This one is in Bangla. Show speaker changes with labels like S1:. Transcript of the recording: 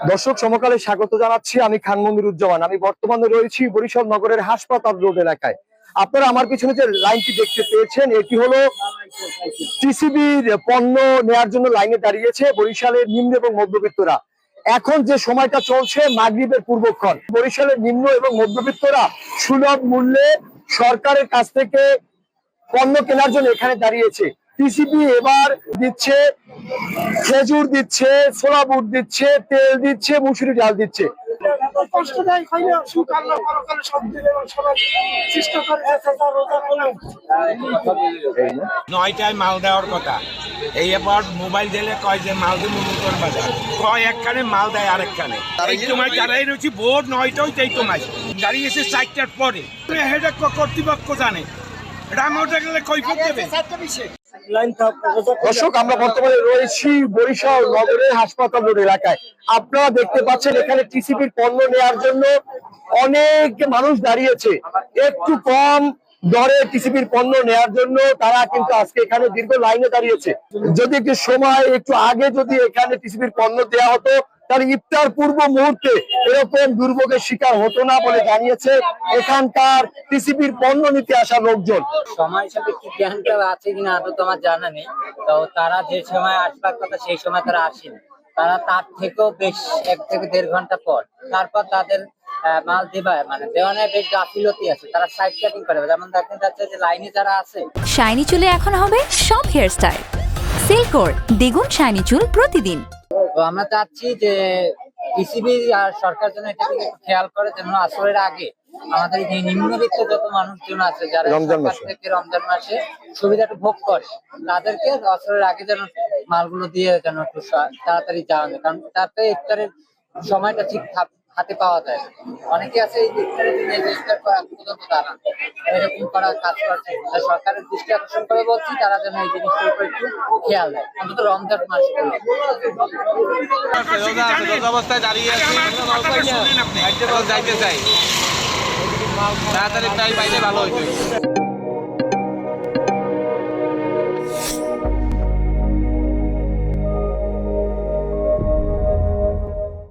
S1: দর্শক সমকালে স্বাগত জানাচ্ছি। আমি খান মনিরুজ্জামান। আমি বর্তমানে রয়েছি বরিশাল নগরের হাসপাতাল রোড এলাকায়। আপনারা আমার পিছনে যে লাইনটি দেখতে পেয়েছেন, এটি হলো টিসিবির পণ্য নেয়ার জন্য লাইনে দাঁড়িয়েছে বরিশালের নিম্ন এবং মধ্যবিত্তরা। এখন যে সময়টা চলছে মাগরিবের পূর্বক্ষণ, বরিশালের নিম্ন এবং মধ্যবিত্তরা সুলভ মূল্যে সরকারের কাছ থেকে পণ্য কেনার জন্য এখানে দাঁড়িয়েছে। টিসিবি এবার দিচ্ছে খেজুর, দিচ্ছে ছোলা বুট, দিচ্ছে তেল, দিচ্ছে মুসুরি ডাল, দিচ্ছে।
S2: নয়টায় মাল দেওয়ার কথা, এই এবার মোবাইল দিলে কয় যে মাল দিব নতুন বাজার, কয় একখানে মাল দেয় আরেকখানে। এই তোমায় দাঁড়াই রয়েছি ভোর 9টায়, এই তোমায় দাঁড়িয়েছে 4টার পরে। হেডা কর্তৃপক্ষ জানে, রামটা গেলে কৈফত দেবে।
S1: দর্শক, আমরা বর্তমানে রয়েছি বরিশাল নগরের হাসপাতাল রোড এলাকায়। আপনারা দেখতে পাচ্ছেন এখানে টিসিবির পণ্য নেওয়ার জন্য অনেক মানুষ দাঁড়িয়েছে। একটু কম দরে টিসিবির পণ্য নেওয়ার জন্য তারা কিন্তু আজকে এখানে দীর্ঘ লাইনে দাঁড়িয়েছে। যদি একটু সময় একটু আগে যদি এখানে টিসিবির পণ্য দেওয়া হতো, তাহলে ইফতার পূর্ব মুহূর্তে এরকম দুর্ভোগের শিকার হতো না বলে জানিয়েছে এখানকার টিসিবির পণ্য নিতে আসা লোকজন।
S3: সময় সাপেক্ষে জ্ঞানটা আছে কিনা আদৌ তো আমার জানা নেই। তো তারা যে সময় আসবার কথা সেই সময় তারা আসেনি। তারা তার থেকেও বেশ 1 থেকে 1.5 ঘন্টা পর তারপর তাদের মাল দেওয়ানে বেশ গাফিলতি আছে। তারা সাইড কাটিং করে, যেমন দেখেন যাচ্ছে যে লাইনে যারা আছে।
S4: শাইনি চুলে এখন হবে সব হেয়ার স্টাইল। সিল্কোর দ্বিগুণ শাইনি চুল প্রতিদিন।
S3: তো আমরা চাচ্ছি যে টিসিবি আর সরকার যেন এটা খেয়াল করে, যেন আসরের আগে আমাদের যে নিম্নবিত্ত যত মানুষজন আছে যারা রমজান মাসে সুবিধাটা ভোগ করে, তাদেরকে আসরের আগে যেন মালগুলো দিয়ে যেন একটু তাড়াতাড়ি যাওয়া যায়। কারণ তাতে ইফতারের সময়টা ঠিক হাতে পাওয়া যায়। অনেকে আছে এই ইফতার করা পর্যন্ত তারা এরকম করার কাজ করছে। সরকারের দৃষ্টি আকর্ষণ করে বলছি, তারা যেন এই জিনিসটার উপর একটু খেয়াল দেয়, অন্তত রমজান মাসে।
S5: অবস্থায় দাঁড়িয়ে যাইতে চাই, তাড়াতাড়ি প্রায় বাইরে ভালো হইতো।